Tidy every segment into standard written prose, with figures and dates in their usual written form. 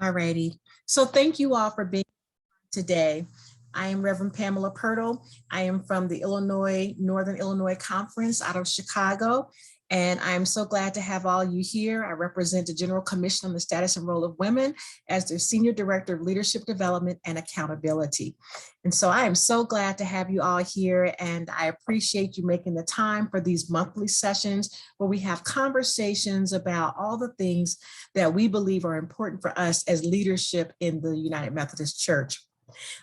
Alrighty. So thank you all for being here today. I am Reverend Pamela Pirtle. I am from the Northern Illinois Conference out of Chicago, and I am so glad to have all you here. I represent the General Commission on the Status and Role of Women as their Senior Director of Leadership Development and Accountability. And so I am so glad to have you all here, and I appreciate you making the time for these monthly sessions where we have conversations about all the things that we believe are important for us as leadership in the United Methodist Church.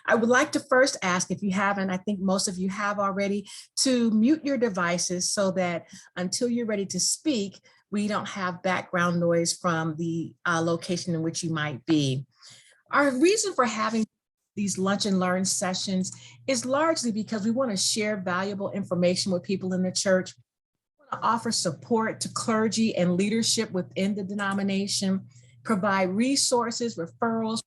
I would like to first ask, if you haven't, I think most of you have already, to mute your devices so that until you're ready to speak, we don't have background noise from the location in which you might be. Our reason for having these lunch and learn sessions is largely because we want to share valuable information with people in the church. We want to offer support to clergy and leadership within the denomination, provide resources, referrals,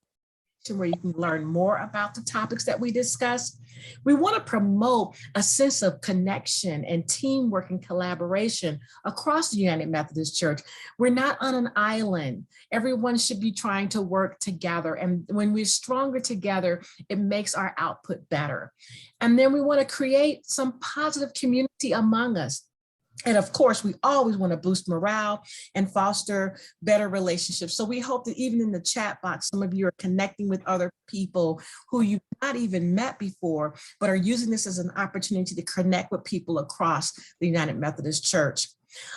where you can learn more about the topics that we discuss. We want to promote a sense of connection and teamwork and collaboration across the United Methodist Church. We're not on an island. Everyone should be trying to work together. And when we're stronger together, it makes our output better. And then we want to create some positive community among us. And of course, we always want to boost morale and foster better relationships. So we hope that even in the chat box, some of you are connecting with other people who you've not even met before, but are using this as an opportunity to connect with people across the United Methodist Church.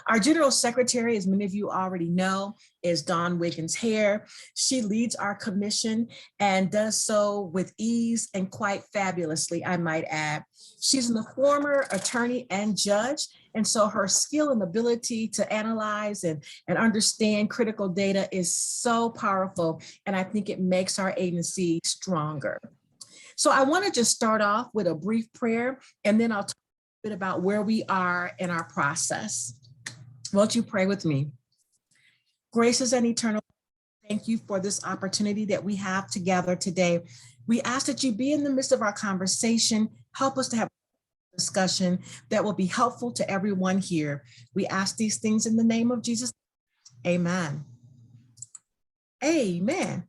Our General Secretary, as many of you already know, is Dawn Wiggins-Hare. She leads our commission and does so with ease and quite fabulously, I might add. She's a former attorney and judge, and so her skill and ability to analyze and understand critical data is so powerful, and I think it makes our agency stronger. So I want to just start off with a brief prayer, and then I'll talk a bit about where we are in our process. Won't you pray with me? Gracious and eternal, thank you for this opportunity that we have together today. We ask that you be in the midst of our conversation, help us to have a discussion that will be helpful to everyone here. We ask these things in the name of Jesus. Amen. Amen.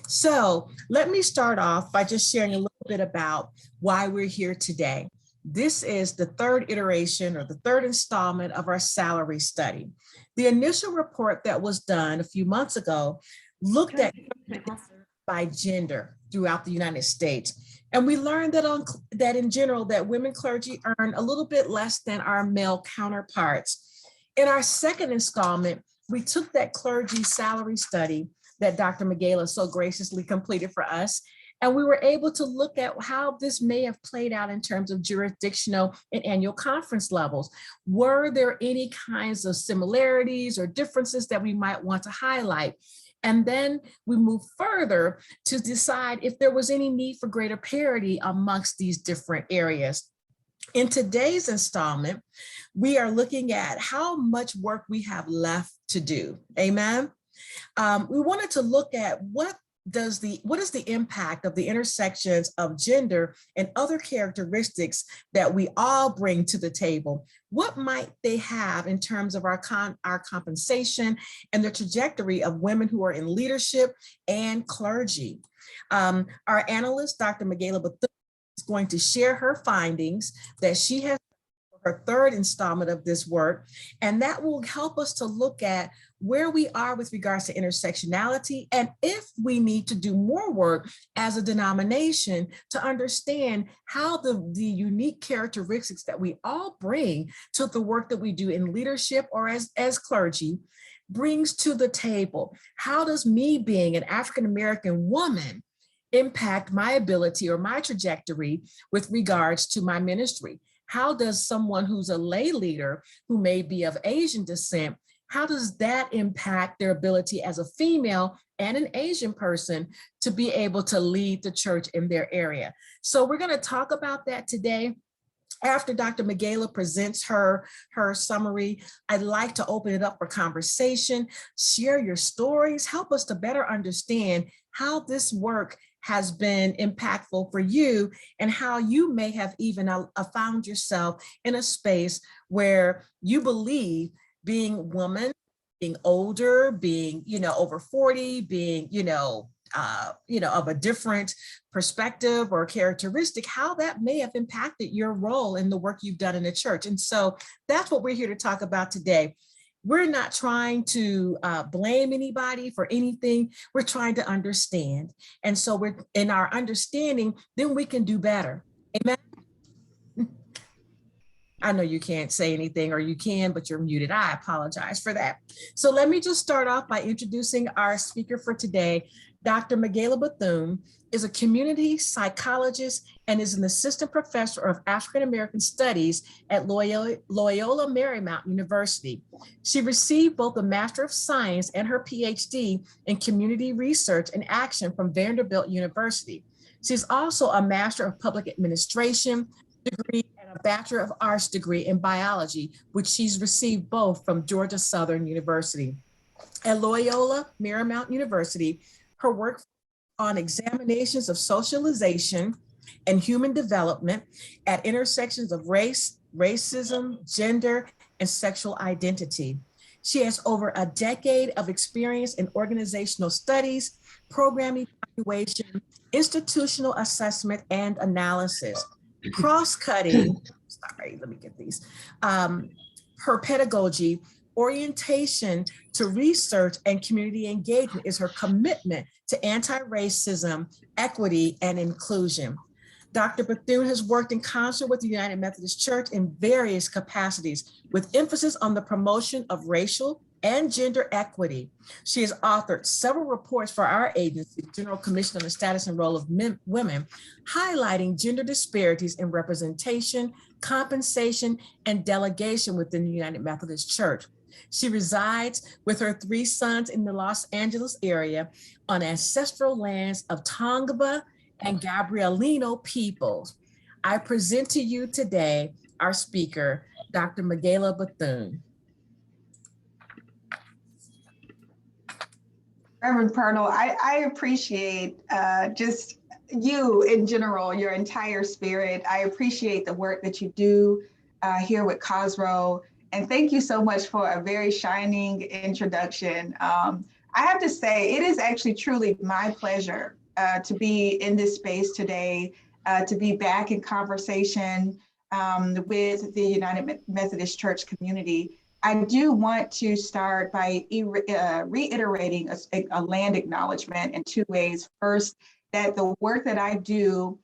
So let me start off by just sharing a little bit about why we're here today. This is the third iteration or the third installment of our salary study. The initial report that was done a few months ago looked at by gender throughout the United States. And we learned that in general, that women clergy earn a little bit less than our male counterparts. In our second installment, we took that clergy salary study that Dr. Magaela so graciously completed for us, and we were able to look at how this may have played out in terms of jurisdictional and annual conference levels. Were there any kinds of similarities or differences that we might want to highlight? And then we move further to decide if there was any need for greater parity amongst these different areas. In today's installment, we are looking at how much work we have left to do. Amen. We wanted to look at what is the impact of the intersections of gender and other characteristics that we all bring to the table. What might they have in terms of our compensation and the trajectory of women who are in leadership and clergy? Our analyst, Dr. Magaela Bethune, is going to share her findings that she has for her third installment of this work, and that will help us to look at where we are with regards to intersectionality, and if we need to do more work as a denomination to understand how the unique characteristics that we all bring to the work that we do in leadership or as clergy brings to the table. How does me being an African-American woman impact my ability or my trajectory with regards to my ministry? How does someone who's a lay leader who may be of Asian descent, how does that impact their ability as a female and an Asian person to be able to lead the church in their area? So we're going to talk about that today. After Dr. Magaela presents her summary, I'd like to open it up for conversation, share your stories, help us to better understand how this work has been impactful for you and how you may have even found yourself in a space where you believe being woman being older, being, over 40, being, of a different perspective or characteristic, how that may have impacted your role in the work you've done in the church. And so that's what we're here to talk about today. We're not trying to blame anybody for anything. We're trying to understand. And so we're in our understanding, then we can do better. Amen. I know you can't say anything, or you can, but you're muted. I apologize for that. So let me just start off by introducing our speaker for today. Dr. Magaela Bethune is a community psychologist and is an assistant professor of African American Studies at Loyola Marymount University. She received both a Master of Science and her PhD in Community Research and Action from Vanderbilt University. She's also a Master of Public Administration degree and a Bachelor of Arts degree in biology, which she's received both from Georgia Southern University. At Loyola Marymount University, her work on examinations of socialization and human development at intersections of race, racism, gender, and sexual identity. She has over a decade of experience in organizational studies, programming, evaluation, institutional assessment, and analysis. Cross-cutting, her pedagogy, orientation to research and community engagement is her commitment to anti-racism, equity, and inclusion. Dr. Bethune has worked in concert with the United Methodist Church in various capacities, with emphasis on the promotion of racial and gender equity. She has authored several reports for our agency, General Commission on the Status and Role of Women, highlighting gender disparities in representation, compensation, and delegation within the United Methodist Church. She resides with her 3 sons in the Los Angeles area on ancestral lands of Tongva and Gabrielino peoples. I present to you today our speaker, Dr. Magaela Bethune. Reverend Pernell, I appreciate just you in general, your entire spirit. I appreciate the work that you do here with COSRO. And thank you so much for a very shining introduction. I have to say, it is actually truly my pleasure to be in this space today, to be back in conversation with the United Methodist Church community. I do want to start by reiterating a land acknowledgement in 2 ways. First, that the work that I do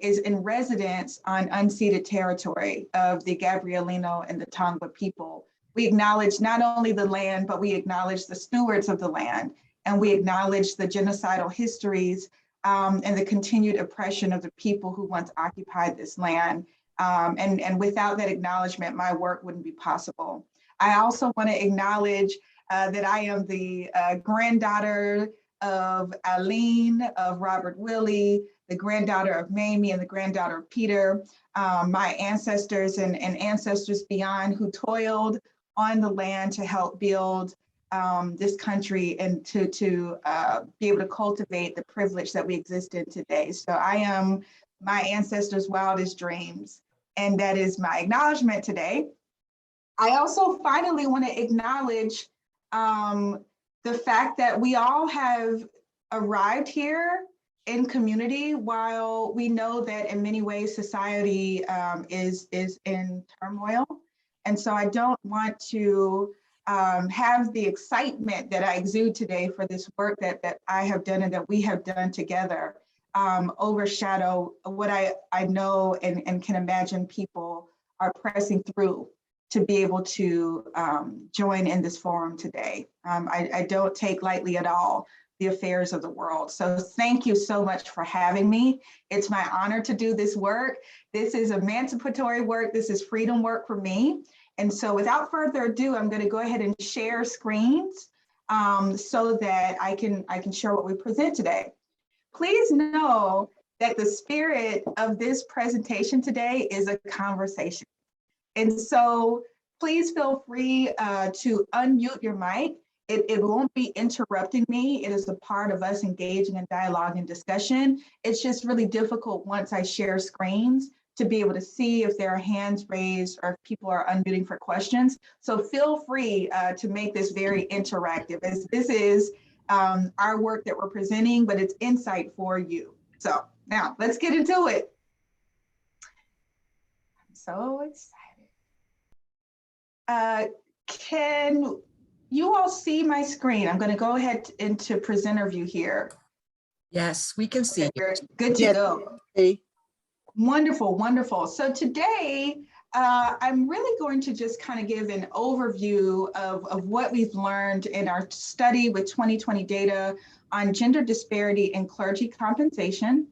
is in residence on unceded territory of the Gabrielino and the Tongva people. We acknowledge not only the land, but we acknowledge the stewards of the land, and we acknowledge the genocidal histories and the continued oppression of the people who once occupied this land. And without that acknowledgement, my work wouldn't be possible. I also want to acknowledge that I am the granddaughter of Aline, of Robert Willie, the granddaughter of Mamie, and the granddaughter of Peter, my ancestors and ancestors beyond who toiled on the land to help build this country and to be able to cultivate the privilege that we exist in today. So I am my ancestors' wildest dreams, and that is my acknowledgement today. I also finally want to acknowledge the fact that we all have arrived here in community, while we know that in many ways society is in turmoil. And so I don't want to have the excitement that I exude today for this work that I have done and that we have done together overshadow what I know and can imagine people are pressing through to be able to join in this forum today. I don't take lightly at all the affairs of the world. So thank you so much for having me. It's my honor to do this work. This is emancipatory work. This is freedom work for me. And so without further ado, I'm going to go ahead and share screens so that I can share what we present today. Please know that the spirit of this presentation today is a conversation. And so please feel free to unmute your mic. It won't be interrupting me. It is a part of us engaging in dialogue and discussion. It's just really difficult once I share screens to be able to see if there are hands raised or if people are unmuting for questions. So feel free to make this very interactive, as this is our work that we're presenting, but it's insight for you. So now let's get into it. I'm so excited. Can you all see my screen? I'm going to go ahead into presenter view here. Yes, we can see. Okay, good to go. Hey. Wonderful, wonderful. So today, I'm really going to just kind of give an overview of what we've learned in our study with 2020 data on gender disparity in clergy compensation.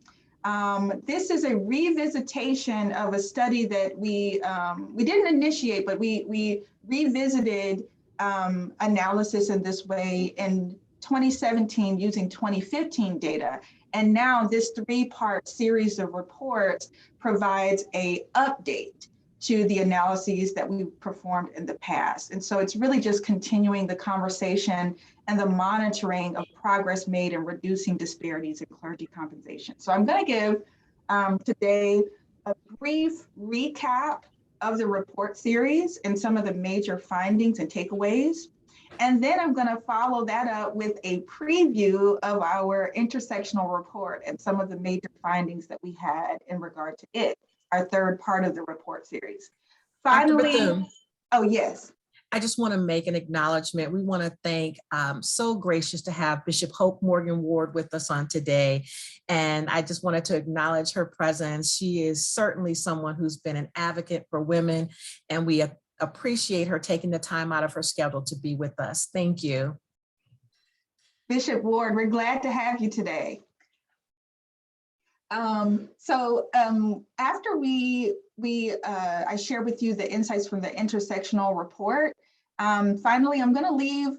This is a revisitation of a study that we didn't initiate, but we revisited analysis in this way in 2017 using 2015 data. And now this 3-part series of reports provides an update to the analyses that we performed in the past. And so it's really just continuing the conversation and the monitoring of progress made in reducing disparities in clergy compensation. So I'm going to give today a brief recap of the report series and some of the major findings and takeaways. And then I'm going to follow that up with a preview of our intersectional report and some of the major findings that we had in regard to it, our 3rd part of the report series. Finally, oh yes. I just want to make an acknowledgement. We want to thank, so gracious to have Bishop Hope Morgan Ward with us on today. And I just wanted to acknowledge her presence. She is certainly someone who's been an advocate for women, and we appreciate her taking the time out of her schedule to be with us. Thank you. Bishop Ward, we're glad to have you today. After I share with you the insights from the intersectional report, finally, I'm going to leave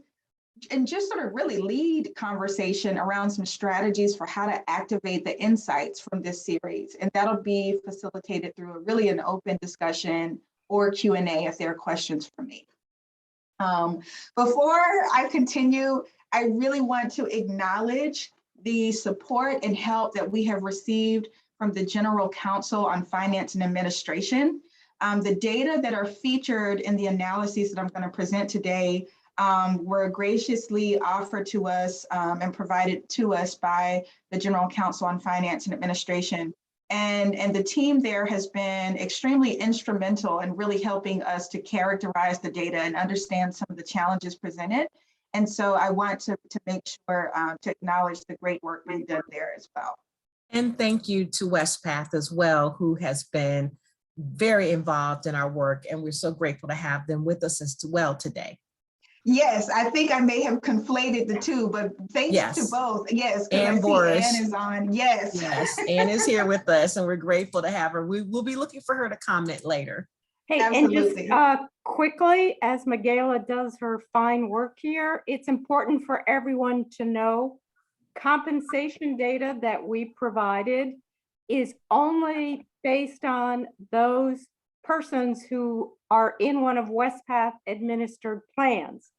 and just sort of really lead conversation around some strategies for how to activate the insights from this series. And that'll be facilitated through really an open discussion or Q&A if there are questions for me. Before I continue, I really want to acknowledge the support and help that we have received from the General Counsel on Finance and Administration. The data that are featured in the analyses that I'm going to present today were graciously offered to us and provided to us by the General Counsel on Finance and Administration. And the team there has been extremely instrumental in really helping us to characterize the data and understand some of the challenges presented. And so I want to make sure to acknowledge the great work being done there as well. And thank you to Westpath as well, who has been very involved in our work. And we're so grateful to have them with us as well today. Yes, I think I may have conflated the two, but thanks to both. Yes, and Boris. Anne is on. Yes. Yes, Anne is here with us, and we're grateful to have her. We will be looking for her to comment later. Hey, absolutely. And just quickly, as Magaela does her fine work here, it's important for everyone to know compensation data that we provided is only based on those persons who are in one of Westpath administered plans.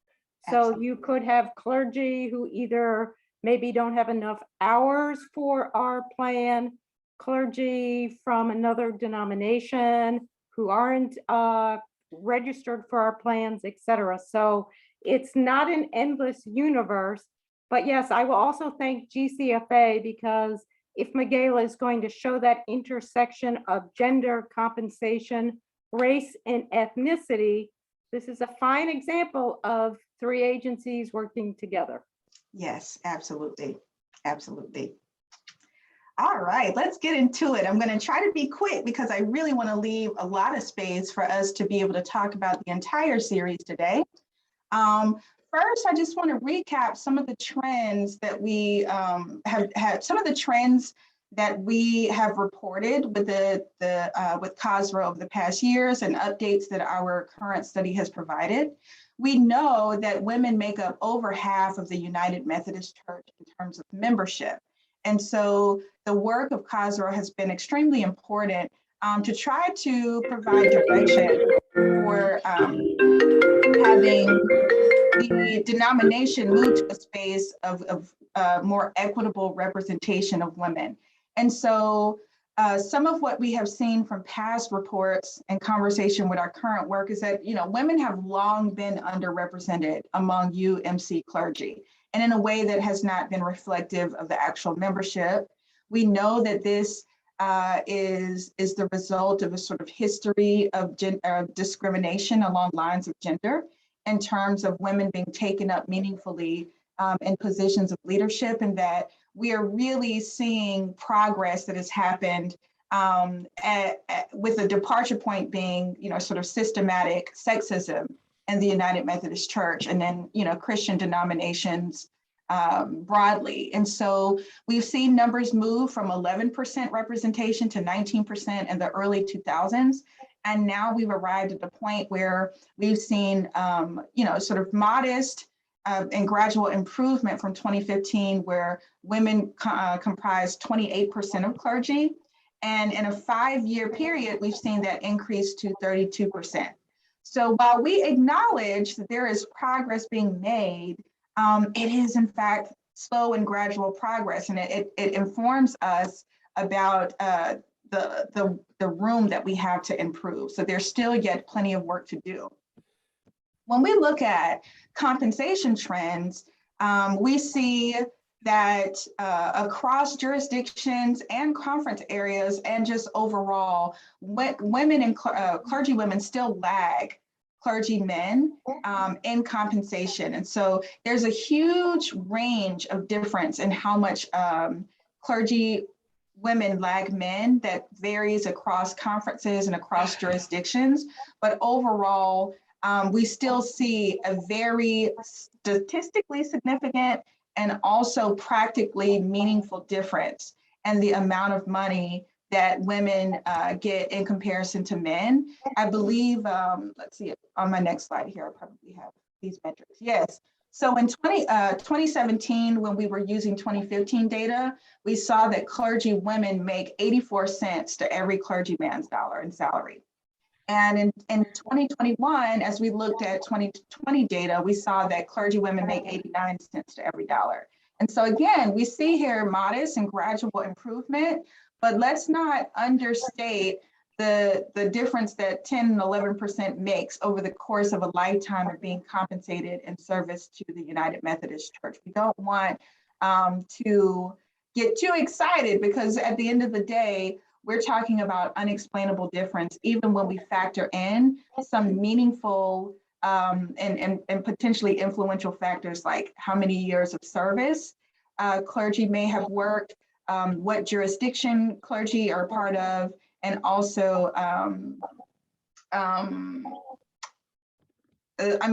So absolutely. You could have clergy who either maybe don't have enough hours for our plan, clergy from another denomination who aren't registered for our plans, etc. So it's not an endless universe. But yes, I will also thank GCFA, because if Magaela is going to show that intersection of gender, compensation, race, and ethnicity, this is a fine example of 3 agencies working together. Yes, absolutely. Absolutely. All right, let's get into it. I'm going to try to be quick because I really want to leave a lot of space for us to be able to talk about the entire series today. First, I just want to recap some of the trends that we have had, some of the trends that we have reported with with COSRO over the past years and updates that our current study has provided. We know that women make up over half of the United Methodist Church in terms of membership. And so the work of COSRO has been extremely important to try to provide direction for having the denomination move to a space of more equitable representation of women. And so some of what we have seen from past reports and conversation with our current work is that, women have long been underrepresented among UMC clergy, and in a way that has not been reflective of the actual membership. We know that this is the result of a sort of history of discrimination along lines of gender in terms of women being taken up meaningfully in positions of leadership, and that we are really seeing progress that has happened with the departure point being, sort of systematic sexism in the United Methodist Church, and then, Christian denominations broadly. And so we've seen numbers move from 11% representation to 19% in the early 2000s. And now we've arrived at the point where we've seen, sort of modest and gradual improvement from 2015, where women comprise 28% of clergy. And in a 5-year period, we've seen that increase to 32%. So while we acknowledge that there is progress being made, it is in fact slow and gradual progress, and it informs us about the room that we have to improve. So there's still yet plenty of work to do. When we look at compensation trends, we see that across jurisdictions and conference areas, and just overall, women and clergy women still lag clergy men in compensation. And so there's a huge range of difference in how much clergy women lag men that varies across conferences and across jurisdictions. But overall, we still see a very statistically significant and also practically meaningful difference in the amount of money that women get in comparison to men. I believe, let's see, on my next slide here, I probably have these metrics. Yes. So in 2017, when we were using 2015 data, we saw that clergy women make 84 cents to every clergyman's dollar in salary. And in 2021, as we looked at 2020 data, we saw that clergy women make 89 cents to every dollar. And so again, we see here modest and gradual improvement, but let's not understate the difference that 10 and 11% makes over the course of a lifetime of being compensated in service to the United Methodist Church. We don't want to get too excited, because at the end of the day, we're talking about unexplainable difference, even when we factor in some meaningful and potentially influential factors like how many years of service clergy may have worked, what jurisdiction clergy are part of, and also, I'm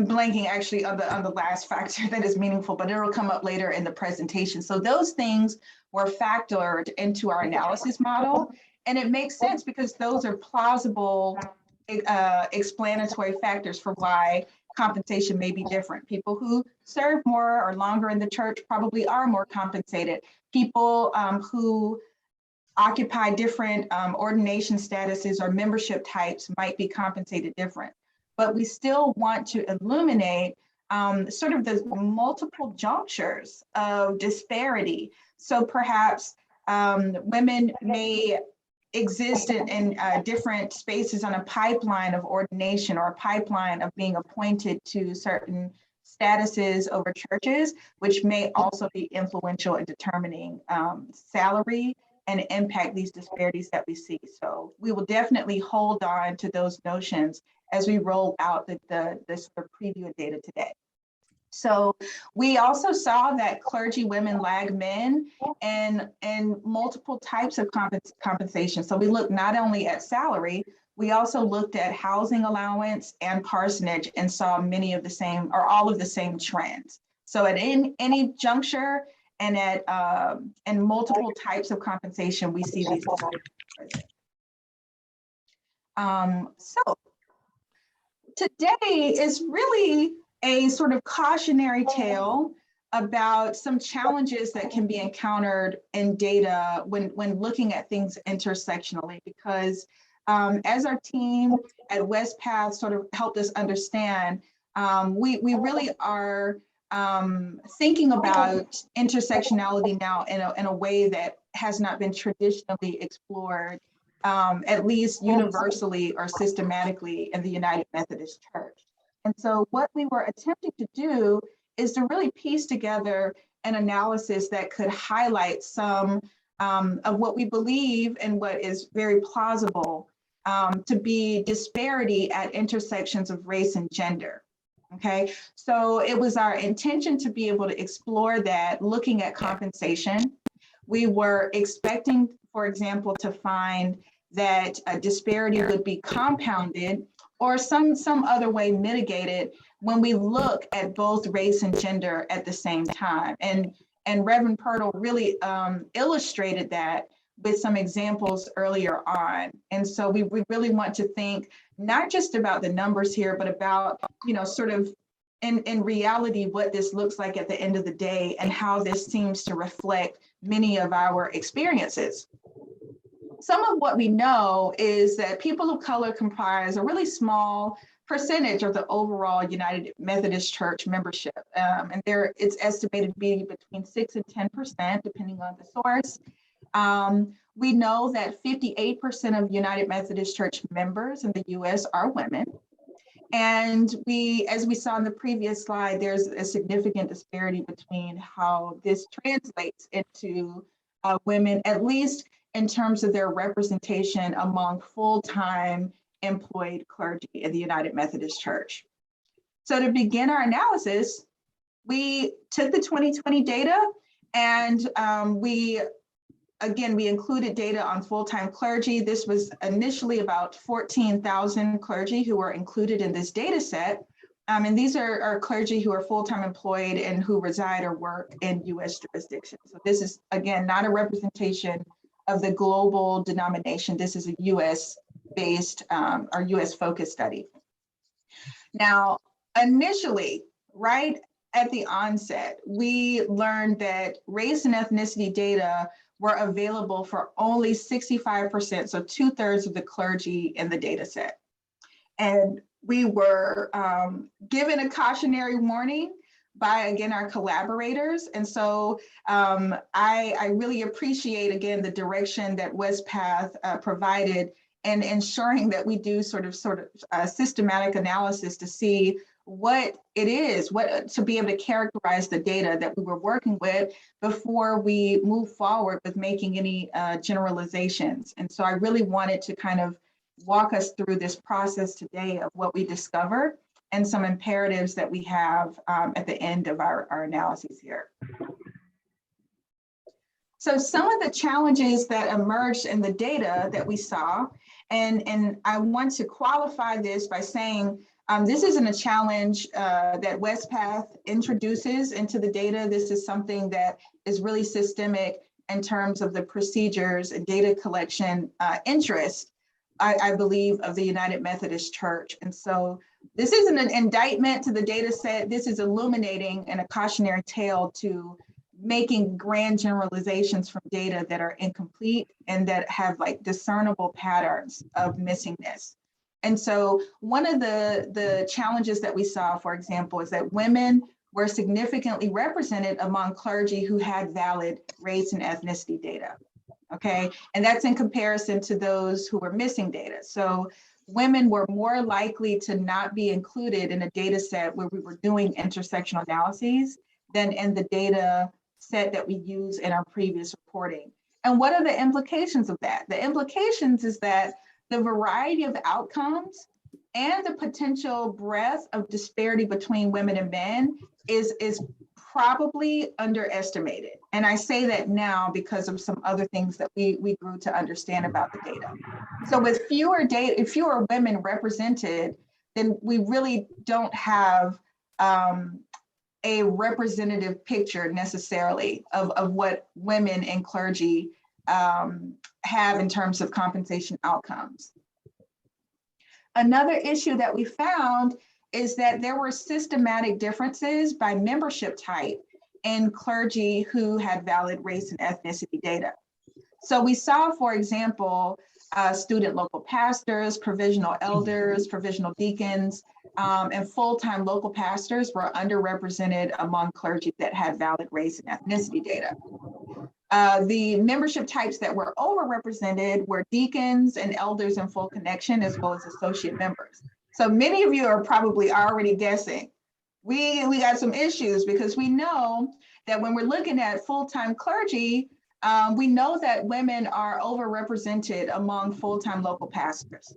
blanking actually on the last factor that is meaningful, but it'll come up later in the presentation. So those things were factored into our analysis model. And it makes sense because those are plausible explanatory factors for why compensation may be different. People who serve more or longer in the church probably are more compensated. People who occupy different ordination statuses or membership types might be compensated different. But we still want to illuminate sort of the multiple junctures of disparity. So perhaps women may exist in different spaces on a pipeline of ordination, or a pipeline of being appointed to certain statuses over churches, which may also be influential in determining salary and impact these disparities that we see. So we will definitely hold on to those notions as we roll out the sort of preview data today. So we also saw that clergy women lag men and multiple types of compensation. So we looked not only at salary, we also looked at housing allowance and parsonage, and saw many of the same, or all of the same trends. So at any juncture and at and multiple types of compensation, we see these. So today is really a sort of cautionary tale about some challenges that can be encountered in data when looking at things intersectionally, because as our team at WestPath sort of helped us understand, we really are thinking about intersectionality now in a way that has not been traditionally explored, at least universally or systematically in the United Methodist Church. And so what we were attempting to do is to really piece together an analysis that could highlight some of what we believe and what is very plausible to be disparity at intersections of race and gender. Okay, so it was our intention to be able to explore that, looking at compensation. We were expecting, for example, to find that a disparity would be compounded or some other way mitigated when we look at both race and gender at the same time. And Reverend Pirtle really illustrated that with some examples earlier on. And so we really want to think not just about the numbers here, but about, sort of in reality, what this looks like at the end of the day and how this seems to reflect many of our experiences. Some of what we know is that people of color comprise a really small percentage of the overall United Methodist Church membership. And it's estimated to be between 6 and 10%, depending on the source. We know that 58% of United Methodist Church members in the US are women. And as we saw in the previous slide, there's a significant disparity between how this translates into women, at least in terms of their representation among full-time employed clergy in the United Methodist Church. So to begin our analysis, we took the 2020 data and we included data on full-time clergy. This was initially about 14,000 clergy who were included in this data set. And these are clergy who are full-time employed and who reside or work in US jurisdictions. So this is, again, not a representation of the global denomination. This is a US-based or US-focused study. Now, initially, right at the onset, we learned that race and ethnicity data were available for only 65%, so 2/3 of the clergy in the data set. And we were given a cautionary warning by, again, our collaborators. And so I really appreciate, again, the direction that WestPath provided in ensuring that we do sort of systematic analysis to see what it is, to be able to characterize the data that we were working with before we move forward with making any generalizations. And so I really wanted to kind of walk us through this process today of what we discovered and some imperatives that we have at the end of our analyses here. So some of the challenges that emerged in the data that we saw, and I want to qualify this by saying this isn't a challenge that WestPath introduces into the data. This is something that is really systemic in terms of the procedures and data collection interest, I believe, of the United Methodist Church. And so this isn't an indictment to the data set. This is illuminating and a cautionary tale to making grand generalizations from data that are incomplete and that have like discernible patterns of missingness. And so one of the challenges that we saw, for example, is that women were significantly represented among clergy who had valid race and ethnicity data, okay? And that's in comparison to those who were missing data. So women were more likely to not be included in a data set where we were doing intersectional analyses than in the data set that we use in our previous reporting. And what are the implications of that? The implications is that the variety of outcomes and the potential breadth of disparity between women and men is probably underestimated. And I say that now because of some other things that we grew to understand about the data. So with fewer women represented, then we really don't have a representative picture necessarily of what women in clergy have in terms of compensation outcomes. Another issue that we found is that there were systematic differences by membership type in clergy who had valid race and ethnicity data. So we saw, for example, student local pastors, provisional elders, provisional deacons, and full-time local pastors were underrepresented among clergy that had valid race and ethnicity data. The membership types that were overrepresented were deacons and elders in full connection, as well as associate members. So many of you are probably already guessing. We got some issues because we know that when we're looking at full-time clergy, we know that women are overrepresented among full-time local pastors.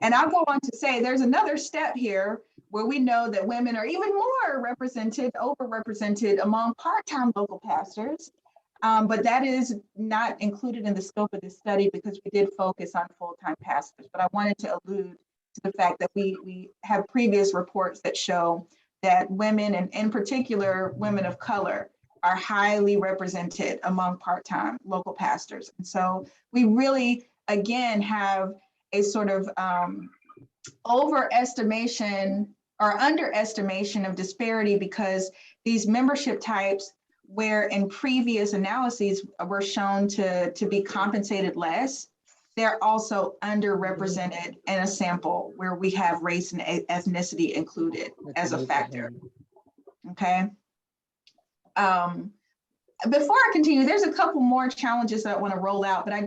And I'll go on to say there's another step here where we know that women are even more overrepresented among part-time local pastors. But that is not included in the scope of this study because we did focus on full-time pastors. But I wanted to allude to the fact that we have previous reports that show that women, and in particular, women of color, are highly represented among part-time local pastors. And so we really, again, have a sort of overestimation or underestimation of disparity because these membership types, where in previous analyses were shown to be compensated less, they're also underrepresented in a sample where we have race and ethnicity included as a factor. Okay. Before I continue, there's a couple more challenges that I want to roll out, but I'm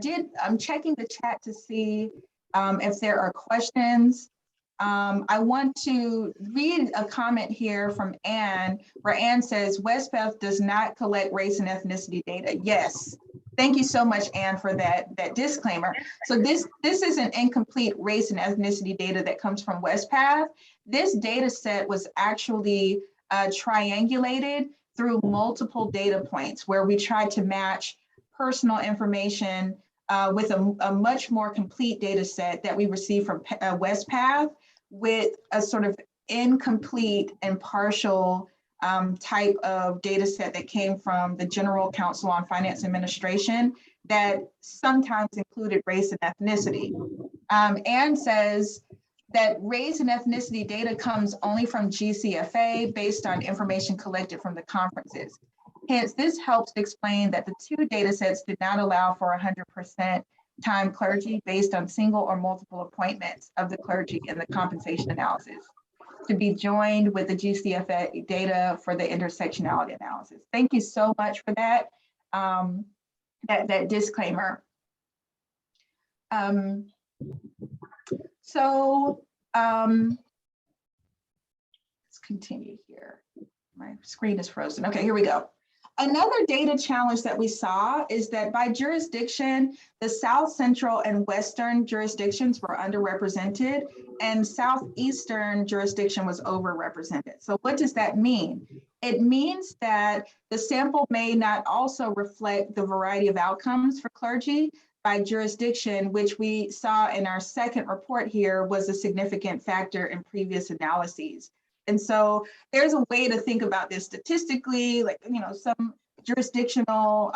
checking the chat to see if there are questions. I want to read a comment here from Anne, where Anne says, Westpath does not collect race and ethnicity data. Yes, thank you so much, Anne, for that disclaimer. So this is an incomplete race and ethnicity data that comes from Westpath. This data set was actually triangulated through multiple data points where we tried to match personal information with a much more complete data set that we received from Westpath with a sort of incomplete and partial type of data set that came from the General Council on Finance Administration that sometimes included race and ethnicity. Anne says that race and ethnicity data comes only from GCFA based on information collected from the conferences. Hence, this helps explain that the two data sets did not allow for 100% time clergy based on single or multiple appointments of the clergy in the compensation analysis to be joined with the GCFA data for the intersectionality analysis. Thank you so much for that, that disclaimer. Let's continue here. My screen is frozen. Okay, here we go. Another data challenge that we saw is that by jurisdiction, the South Central and Western jurisdictions were underrepresented and Southeastern jurisdiction was overrepresented. So what does that mean? It means that the sample may not also reflect the variety of outcomes for clergy by jurisdiction, which we saw in our second report here was a significant factor in previous analyses. And so there's a way to think about this statistically, like, you know, some jurisdictional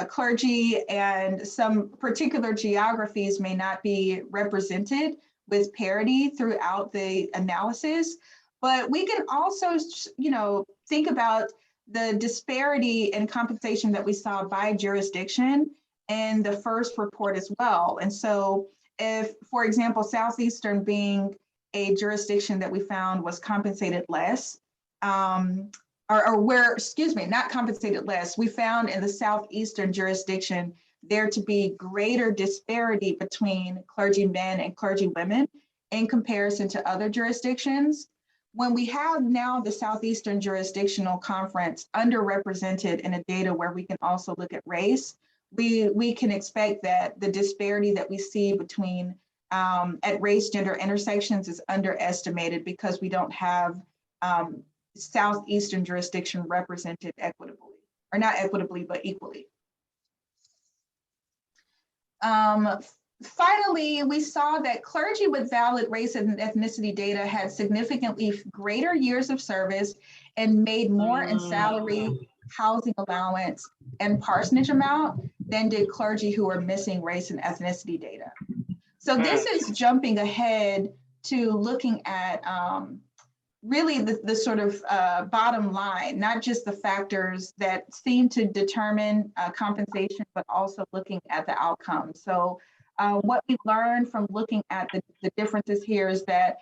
clergy and some particular geographies may not be represented with parity throughout the analysis, but we can also, you know, think about the disparity in compensation that we saw by jurisdiction in the first report as well. And so if, for example, Southeastern being a jurisdiction that we found was compensated less, or where, excuse me, not compensated less, we found in the Southeastern jurisdiction there to be greater disparity between clergymen and clergywomen in comparison to other jurisdictions. When we have now the Southeastern Jurisdictional Conference underrepresented in a data where we can also look at race, we can expect that the disparity that we see between at race gender intersections is underestimated because we don't have Southeastern jurisdiction represented equitably, or not equitably, but equally. Finally, we saw that clergy with valid race and ethnicity data had significantly greater years of service and made more in salary, housing allowance, and parsonage amount than did clergy who were missing race and ethnicity data. So this is jumping ahead to looking at really the sort of bottom line, not just the factors that seem to determine compensation, but also looking at the outcome. So what we learned from looking at the differences here is that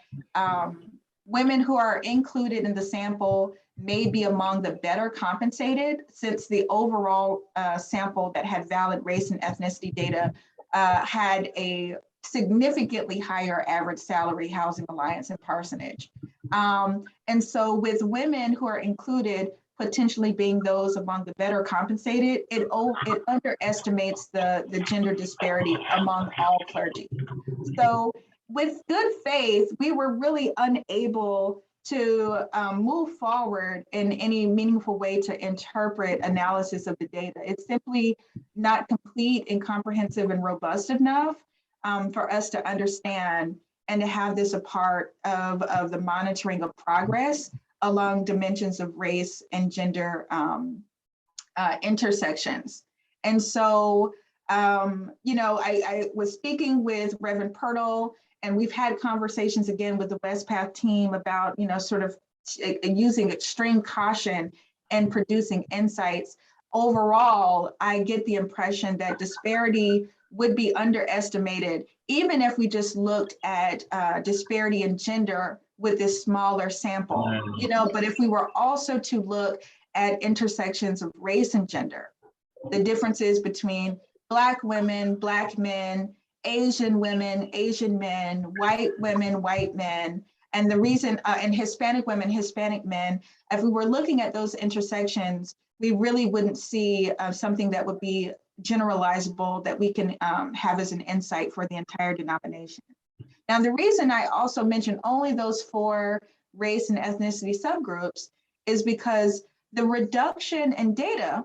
Women who are included in the sample may be among the better compensated, since the overall sample that had valid race and ethnicity data had a significantly higher average salary, housing allowance, and parsonage. And so with women who are included potentially being those among the better compensated, it underestimates the gender disparity among all clergy. So with good faith, we were really unable to move forward in any meaningful way to interpret analysis of the data. It's simply not complete and comprehensive and robust enough for us to understand and to have this a part of the monitoring of progress along dimensions of race and gender intersections. And so, I was speaking with Reverend Pirtle, and we've had conversations again with the Westpath team about, sort of using extreme caution and producing insights. Overall, I get the impression that disparity would be underestimated, even if we just looked at disparity in gender with this smaller sample, but if we were also to look at intersections of race and gender, the differences between Black women, Black men, Asian women, Asian men, white women, white men, and the reason, and Hispanic women, Hispanic men, if we were looking at those intersections, we really wouldn't see something that would be generalizable that we can have as an insight for the entire denomination. Now, the reason I also mentioned only those 4 race and ethnicity subgroups is because the reduction in data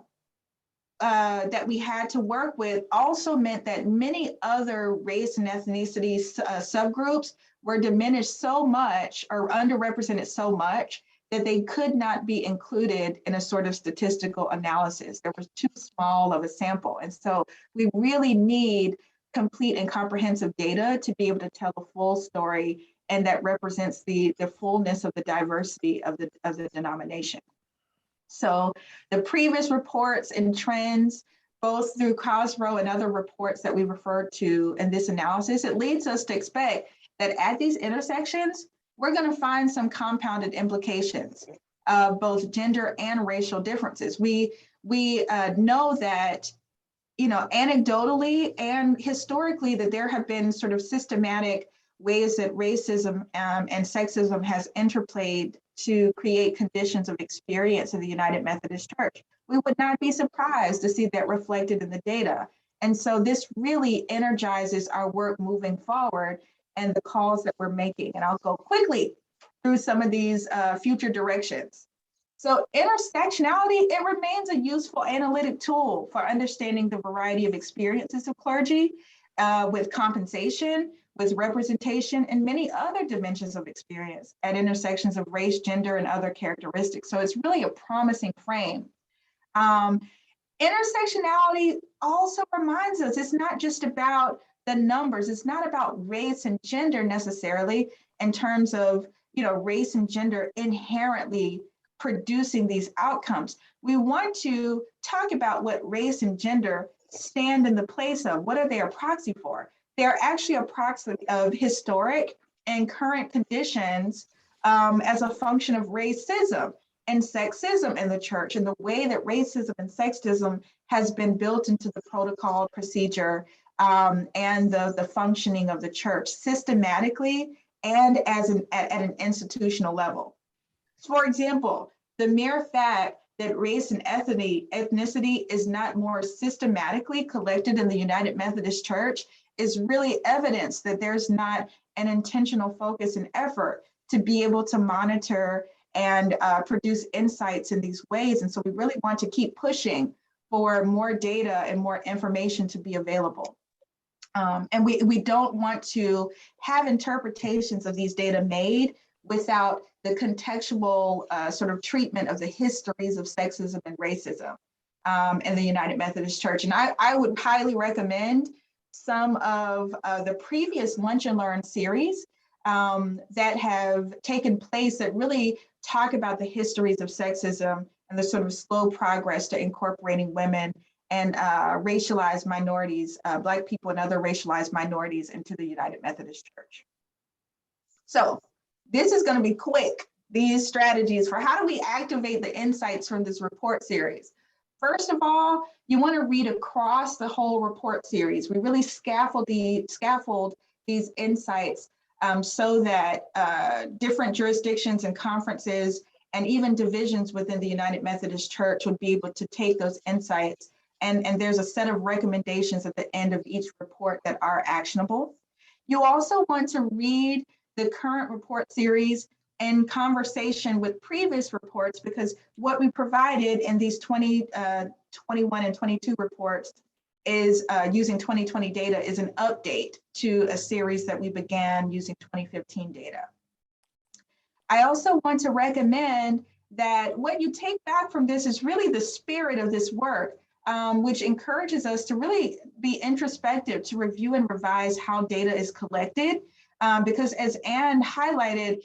that we had to work with also meant that many other race and ethnicity subgroups were diminished so much or underrepresented so much that they could not be included in a sort of statistical analysis. There was too small of a sample. And so we really need complete and comprehensive data to be able to tell the full story, and that represents the fullness of the diversity of the denomination. So the previous reports and trends, both through COSRO and other reports that we referred to in this analysis, it leads us to expect that at these intersections, we're going to find some compounded implications of both gender and racial differences. We know that, anecdotally and historically, that there have been sort of systematic ways that racism and sexism has interplayed to create conditions of experience in the United Methodist Church. We would not be surprised to see that reflected in the data. And so this really energizes our work moving forward and the calls that we're making. And I'll go quickly through some of these future directions. So intersectionality, it remains a useful analytic tool for understanding the variety of experiences of clergy with compensation, with representation, and many other dimensions of experience at intersections of race, gender, and other characteristics. So it's really a promising frame. Intersectionality also reminds us it's not just about the numbers. It's not about race and gender necessarily in terms of, race and gender inherently producing these outcomes. We want to talk about what race and gender stand in the place of. What are they a proxy for? They're actually a proxy of historic and current conditions as a function of racism and sexism in the church, and the way that racism and sexism has been built into the protocol, procedure, and the functioning of the church systematically and at an institutional level. For example, the mere fact that race and ethnicity is not more systematically collected in the United Methodist Church is really evidence that there's not an intentional focus and effort to be able to monitor and produce insights in these ways. And so we really want to keep pushing for more data and more information to be available. And we don't want to have interpretations of these data made without the contextual sort of treatment of the histories of sexism and racism in the United Methodist Church. And I would highly recommend some of the previous Lunch and Learn series that have taken place that really talk about the histories of sexism and the sort of slow progress to incorporating women and racialized minorities, Black people and other racialized minorities into the United Methodist Church. So This is going to be quick, these strategies for how do we activate the insights from this report series. First of all, you want to read across the whole report series. We really scaffold these insights so that different jurisdictions and conferences and even divisions within the United Methodist Church would be able to take those insights. And there's a set of recommendations at the end of each report that are actionable. You also want to read the current report series in conversation with previous reports, because what we provided in these 21 and 22 reports is using 2020 data is an update to a series that we began using 2015 data. I also want to recommend that what you take back from this is really the spirit of this work, which encourages us to really be introspective, to review and revise how data is collected, because as Anne highlighted,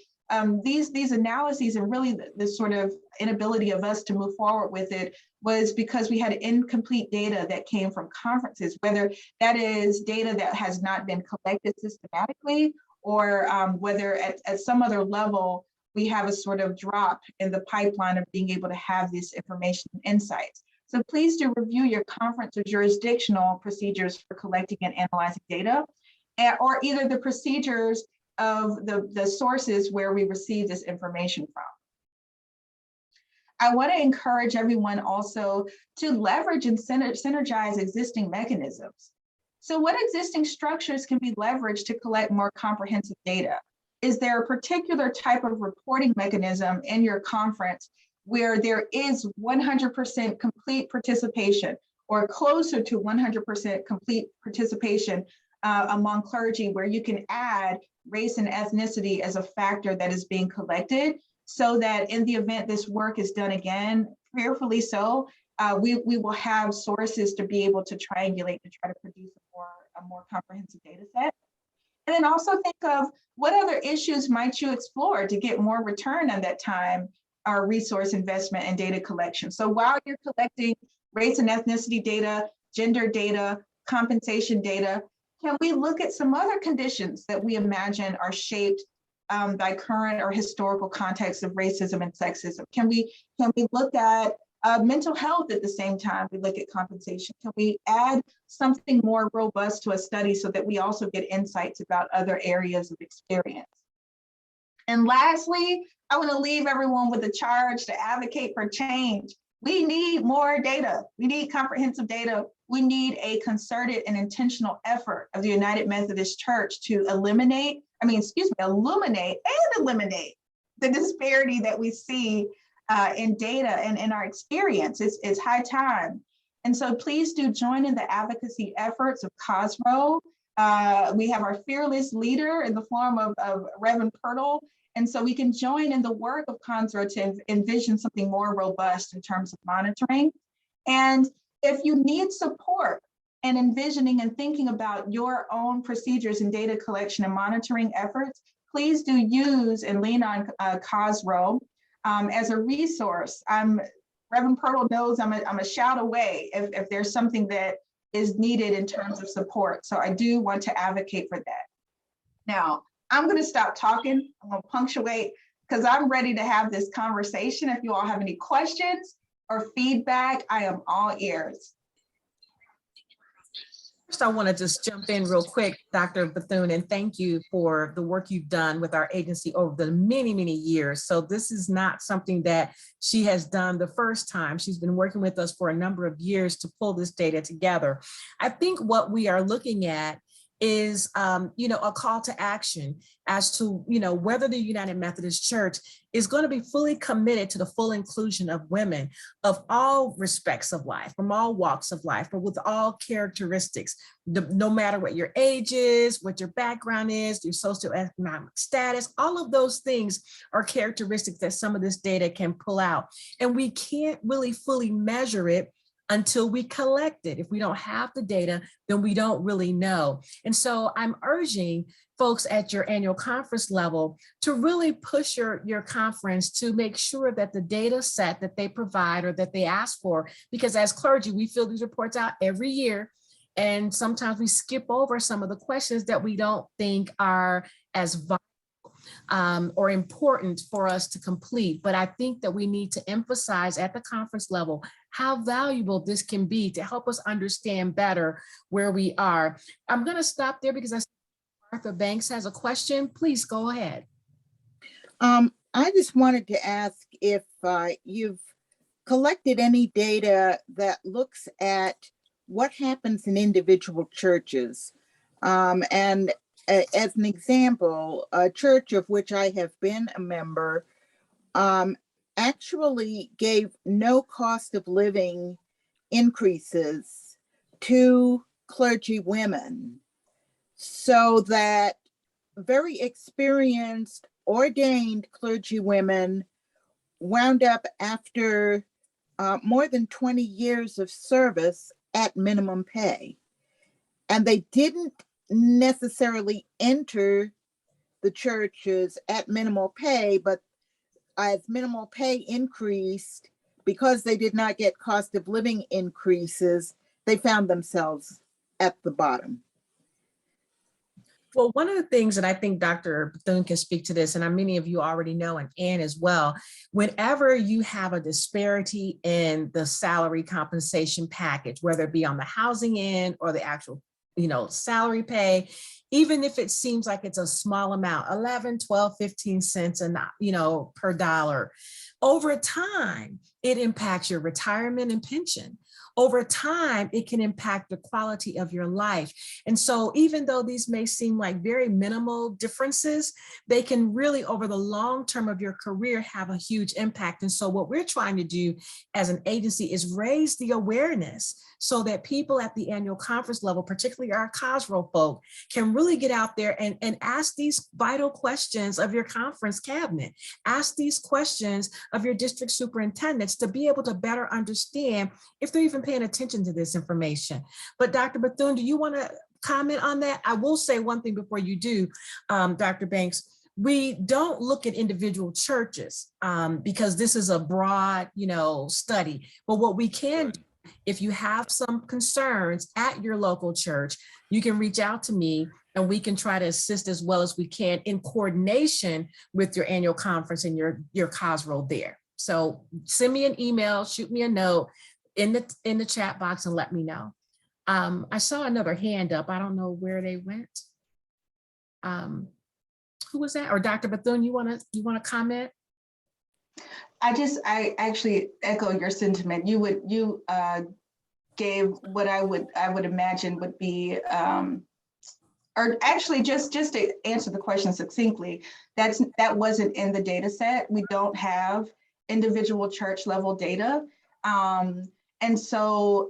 these analyses and really the sort of inability of us to move forward with it was because we had incomplete data that came from conferences, whether that is data that has not been collected systematically, or whether at some other level we have a sort of drop in the pipeline of being able to have this information and insights. So please do review your conference or jurisdictional procedures for collecting and analyzing data, or either the procedures of the sources where we receive this information from. I want to encourage everyone also to leverage and synergize existing mechanisms. So what existing structures can be leveraged to collect more comprehensive data? Is there a particular type of reporting mechanism in your conference where there is 100% complete participation or closer to 100% complete participation among clergy, where you can add race and ethnicity as a factor that is being collected, so that in the event this work is done again, prayerfully so, we will have sources to be able to triangulate to try to produce a more comprehensive data set. And then also think of what other issues might you explore to get more return on that time or resource investment and data collection. So while you're collecting race and ethnicity data, gender data, compensation data, can we look at some other conditions that we imagine are shaped by current or historical contexts of racism and sexism? Can we look at mental health at the same time we look at compensation? Can we add something more robust to a study so that we also get insights about other areas of experience? And lastly, I want to leave everyone with a charge to advocate for change. We need more data. We need comprehensive data. We need a concerted and intentional effort of the United Methodist Church to illuminate and eliminate the disparity that we see in data and in our experience. It's high time. And so please do join in the advocacy efforts of COSRO. We have our fearless leader in the form of Reverend Pirtle. And so we can join in the work of COSRO to envision something more robust in terms of monitoring. And if you need support in envisioning and thinking about your own procedures and data collection and monitoring efforts, please do use and lean on COSRO as a resource. Reverend Pirtle knows I'm a shout away if there's something that is needed in terms of support. So I do want to advocate for that. Now, I'm going to stop talking. I'm going to punctuate because I'm ready to have this conversation. If you all have any questions or feedback, I am all ears. First, I want to just jump in real quick, Dr. Bethune, and thank you for the work you've done with our agency over the many, many years. So this is not something that she has done the first time. She's been working with us for a number of years to pull this data together. I think what we are looking at is, a call to action as to, whether the United Methodist Church is going to be fully committed to the full inclusion of women of all respects of life, from all walks of life, but with all characteristics, no matter what your age is, what your background is, your socioeconomic status, all of those things are characteristics that some of this data can pull out. And we can't really fully measure it until we collect it. If we don't have the data, then we don't really know. And so I'm urging folks at your annual conference level to really push your conference to make sure that the data set that they provide or that they ask for, because as clergy, we fill these reports out every year. And sometimes we skip over some of the questions that we don't think are as vital. or important for us to complete. But I think that we need to emphasize at the conference level how valuable this can be to help us understand better where we are. I'm going to stop there because I see Martha Banks has a question. Please go ahead. I just wanted to ask if you've collected any data that looks at what happens in individual churches. And as an example, a church of which I have been a member actually gave no cost of living increases to clergy women, so that very experienced ordained clergy women wound up after more than 20 years of service at minimum pay. And they didn't necessarily enter the churches at minimal pay, but as minimal pay increased, because they did not get cost of living increases, they found themselves at the bottom. Well, one of the things that I think Dr. Bethune can speak to this, and many of you already know, and Ann as well, whenever you have a disparity in the salary compensation package, whether it be on the housing end or the actual, salary pay, even if it seems like it's a small amount, 11, 12, 15 cents per dollar, over time, it impacts your retirement and pension. Over time, it can impact the quality of your life. And so even though these may seem like very minimal differences, they can really, over the long term of your career, have a huge impact. And so what we're trying to do as an agency is raise the awareness so that people at the annual conference level, particularly our COSRO folk, can really get out there and ask these vital questions of your conference cabinet, ask these questions of your district superintendents to be able to better understand if they're even paying attention to this information. But Dr. Bethune, do you want to comment on that? I will say one thing before you do, Dr. Banks. We don't look at individual churches because this is a broad, study. But what we can do, if you have some concerns at your local church, you can reach out to me and we can try to assist as well as we can in coordination with your annual conference and your COSRO there. So send me an email, shoot me a note in the chat box and let me know. I saw another hand up. I don't know where they went. Who was that? Or Dr. Bethune, you want to comment? I actually echo your sentiment. You gave what I would imagine would be, or actually just to answer the question succinctly, that wasn't in the data set. We don't have individual church level data. And so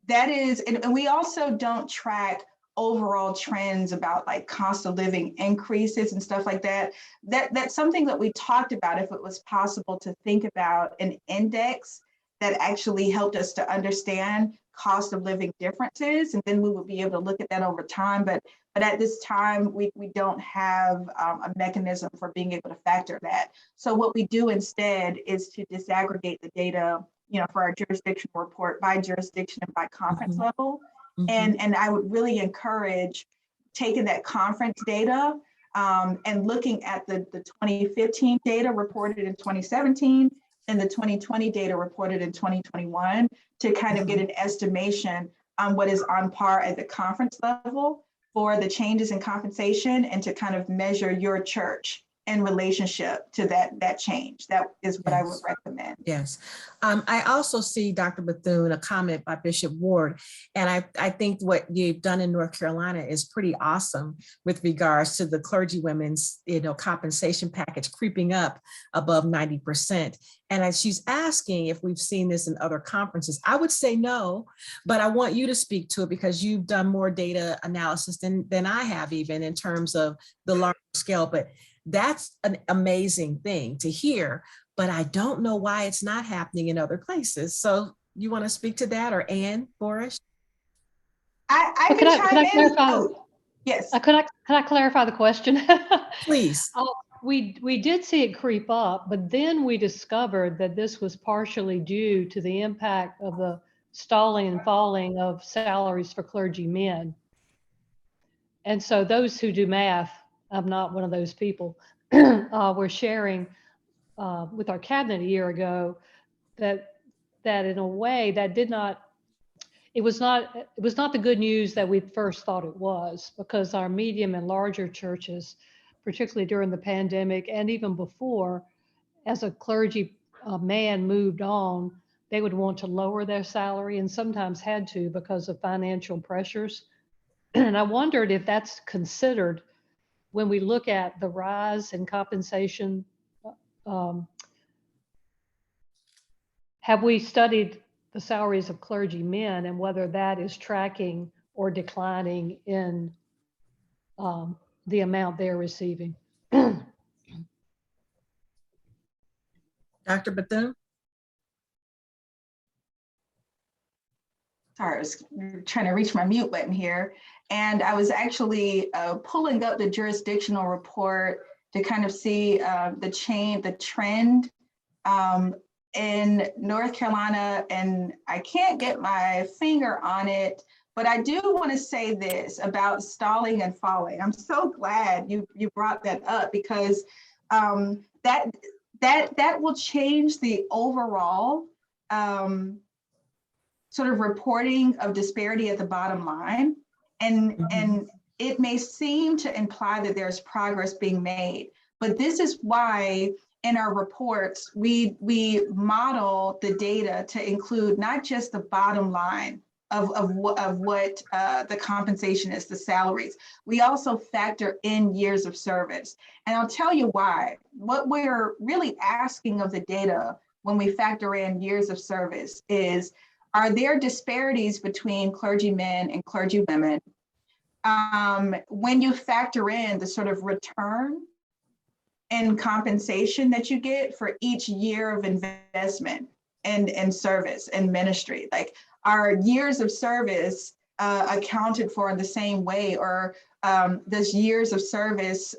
that is, and we also don't track overall trends about like cost of living increases and stuff like that. That's something that we talked about, if it was possible to think about an index that actually helped us to understand cost of living differences, and then we would be able to look at that over time. But at this time, we don't have a mechanism for being able to factor that. So what we do instead is to disaggregate the data, for our jurisdictional report by jurisdiction and by conference level. And I would really encourage taking that conference data and looking at the 2015 data reported in 2017 and the 2020 data reported in 2021 to kind of get an estimation on what is on par at the conference level for the changes in compensation, and to kind of measure your church in relationship to that change. That is what I would recommend. Yes. I also see, Dr. Bethune, a comment by Bishop Ward, and I think what you've done in North Carolina is pretty awesome with regards to the clergy women's compensation package creeping up above 90%. And as she's asking if we've seen this in other conferences, I would say no, but I want you to speak to it because you've done more data analysis than I have, even in terms of the large scale. But that's an amazing thing to hear, but I don't know why it's not happening in other places. So you want to speak to that, or Ann Borish? I can chime in. Oh, yes. Can I clarify the question? Please. We did see it creep up, but then we discovered that this was partially due to the impact of the stalling and falling of salaries for clergy men. And so those who do math I'm not one of those people. We're sharing with our cabinet a year ago that in a way that it was not the good news that we first thought it was, because our medium and larger churches, particularly during the pandemic and even before, as a clergy man moved on, they would want to lower their salary and sometimes had to because of financial pressures. And I wondered if that's considered when we look at the rise in compensation. Have we studied the salaries of clergy men and whether that is tracking or declining in the amount they're receiving? Dr. Bethune? Sorry, I was trying to reach my mute button here. And I was actually pulling up the jurisdictional report to kind of see the trend in North Carolina, and I can't get my finger on it, but I do want to say this about stalling and falling. I'm so glad you brought that up, because that will change the overall sort of reporting of disparity at the bottom line. And it may seem to imply that there's progress being made, but this is why in our reports, we model the data to include not just the bottom line of what the compensation is, the salaries. We also factor in years of service. And I'll tell you why. What we're really asking of the data when we factor in years of service is, are there disparities between clergymen and clergywomen? When you factor in the sort of return and compensation that you get for each year of investment and service and ministry, like, are years of service accounted for in the same way, or does years of service,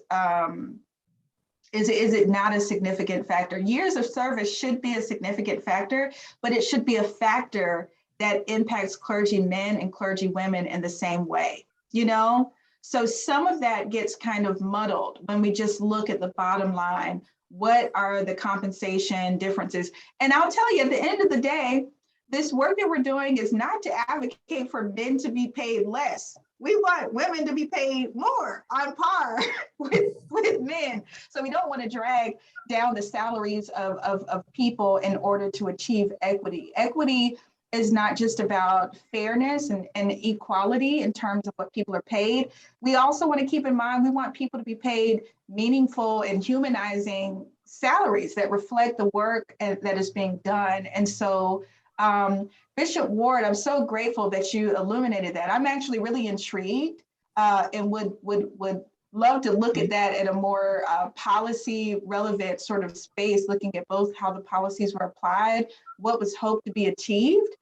is it not a significant factor? Years of service should be a significant factor, but it should be a factor that impacts clergy men and clergy women in the same way, you know? So some of that gets kind of muddled when we just look at the bottom line. What are the compensation differences? And I'll tell you, at the end of the day, this work that we're doing is not to advocate for men to be paid less. We want women to be paid more, on par with men. So we don't want to drag down the salaries of people in order to achieve equity. Equity is not just about fairness and equality in terms of what people are paid. We also want to keep in mind, we want people to be paid meaningful and humanizing salaries that reflect the work that is being done. And so Bishop Ward, I'm so grateful that you illuminated that. I'm actually really intrigued and would love to look at that in a more policy relevant sort of space, looking at both how the policies were applied, what was hoped to be achieved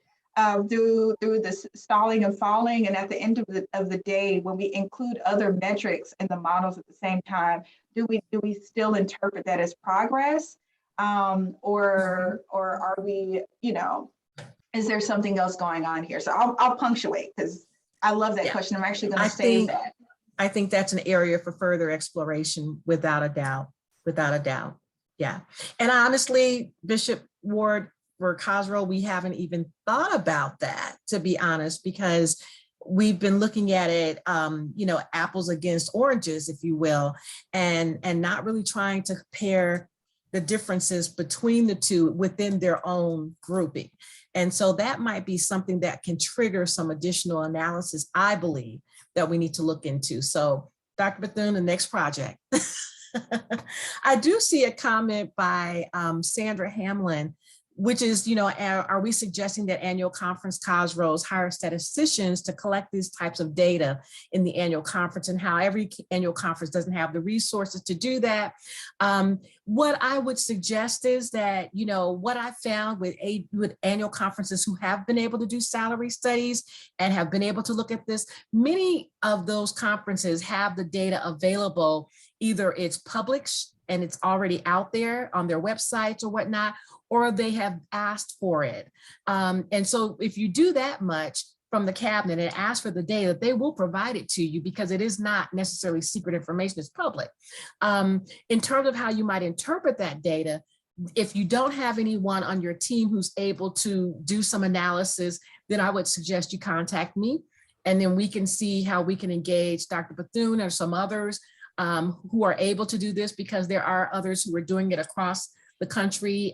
through the stalling and falling. And at the end of the day, when we include other metrics in the models at the same time, do we still interpret that as progress? Or are we, you know, is there something else going on here? So I'll punctuate, because I love that question. I'm actually going to save that. I think that's an area for further exploration, without a doubt, Yeah. And honestly, Bishop Ward, for Cosro, we haven't even thought about that, to be honest, because we've been looking at it, you know, apples against oranges, if you will, and not really trying to compare the differences between the two within their own grouping. And so that might be something that can trigger some additional analysis, I believe, that we need to look into. So Dr. Bethune, the next project. I do see a comment by Sandra Hamlin, which is, you know, are we suggesting that annual conference COSROs hire statisticians to collect these types of data in the annual conference, and how every annual conference doesn't have the resources to do that? What I would suggest is that, you know, what I found with annual conferences who have been able to do salary studies and have been able to look at this, many of those conferences have the data available. Either it's published and it's already out there on their websites or whatnot, or they have asked for it. And so if you do that much, from the cabinet and ask for the data, they will provide it to you because it is not necessarily secret information, it's public. In terms of how you might interpret that data, if you don't have anyone on your team who's able to do some analysis, then I would suggest you contact me, and then we can see how we can engage Dr. Bethune or some others who are able to do this, because there are others who are doing it across the country,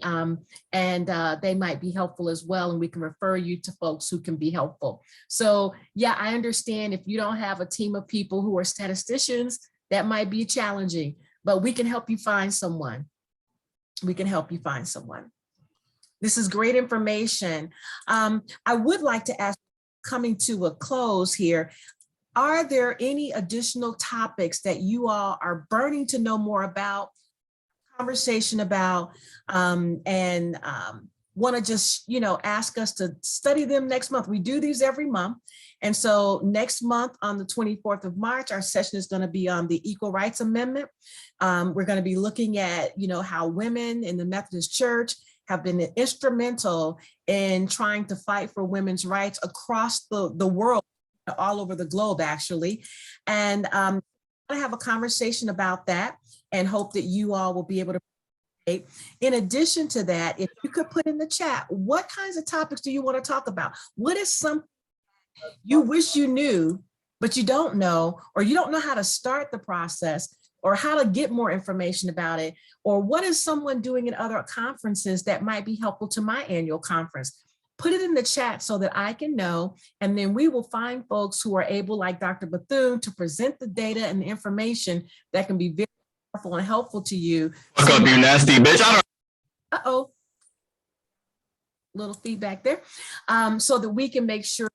and they might be helpful as well, and we can refer you to folks who can be helpful. So yeah, I understand if you don't have a team of people who are statisticians, that might be challenging, but we can help you find someone. We can help you find someone. This is great information. I would like to ask, coming to a close here, are there any additional topics that you all are burning to know more about, conversation about, and want to just, ask us to study them next month? We do these every month. And so next month on the 24th of March, our session is going to be on the Equal Rights Amendment. We're going to be looking at, how women in the Methodist Church have been instrumental in trying to fight for women's rights across the world, all over the globe, actually. And I'm going to have a conversation about that and hope that you all will be able to participate. In addition to that, if you could put in the chat, what kinds of topics do you want to talk about? What is something you wish you knew, but you don't know, or you don't know how to start the process, or how to get more information about it? Or what is someone doing at other conferences that might be helpful to my annual conference? Put it in the chat so that I can know, and then we will find folks who are able, like Dr. Bethune, to present the data and the information that can be very powerful and helpful to you. Fuck up, you nasty bitch. Uh-oh. Little feedback there. So that we can make sure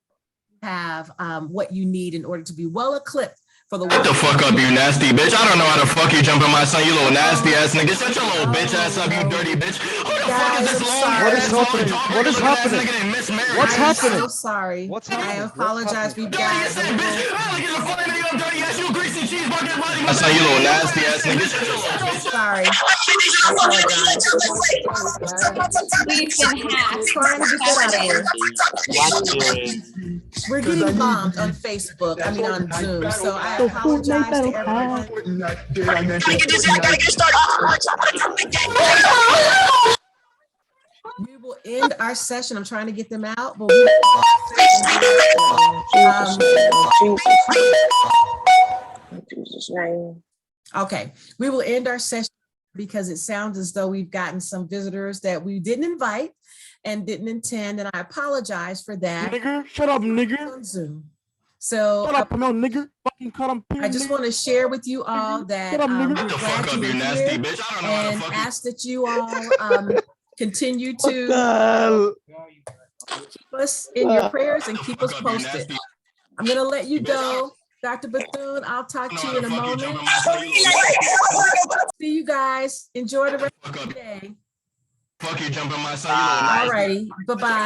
you have what you need in order to be well equipped for the What the fuck up, you nasty bitch. I don't know how the fuck you jumping my son, you little nasty ass nigga. Shut your little bitch ass up, you dirty bitch. Who the fuck is this long ass happening? What is happening? What's happening? I'm so sorry. What's I happening? apologize. We've dirty got ass bitch. You fucking nigga, dirty ass, you greasy cheese bucket. My son, you little nasty ass nigga. Shut your little bitch. sorry. I apologize. We've been hacked. Trying to get that out of here. We're getting bombed on Facebook, on Zoom, so I apologize to everyone. We will end our session. I'm trying to get them out, but okay, we will end our session because it sounds as though we've gotten some visitors that we didn't invite and didn't intend, and I apologize for that. Nigger, shut up, nigger. On Zoom. So shut up, no nigger. Fucking cut him. I just want to share with you all that we're glad you're here and ask that you all continue to keep us in your prayers and keep us posted. I'm going to let you go. Dr. Bethune, I'll talk to you in a moment. See you guys. Enjoy the rest of the day. Fuck you, jumping my son. All righty. Bye-bye.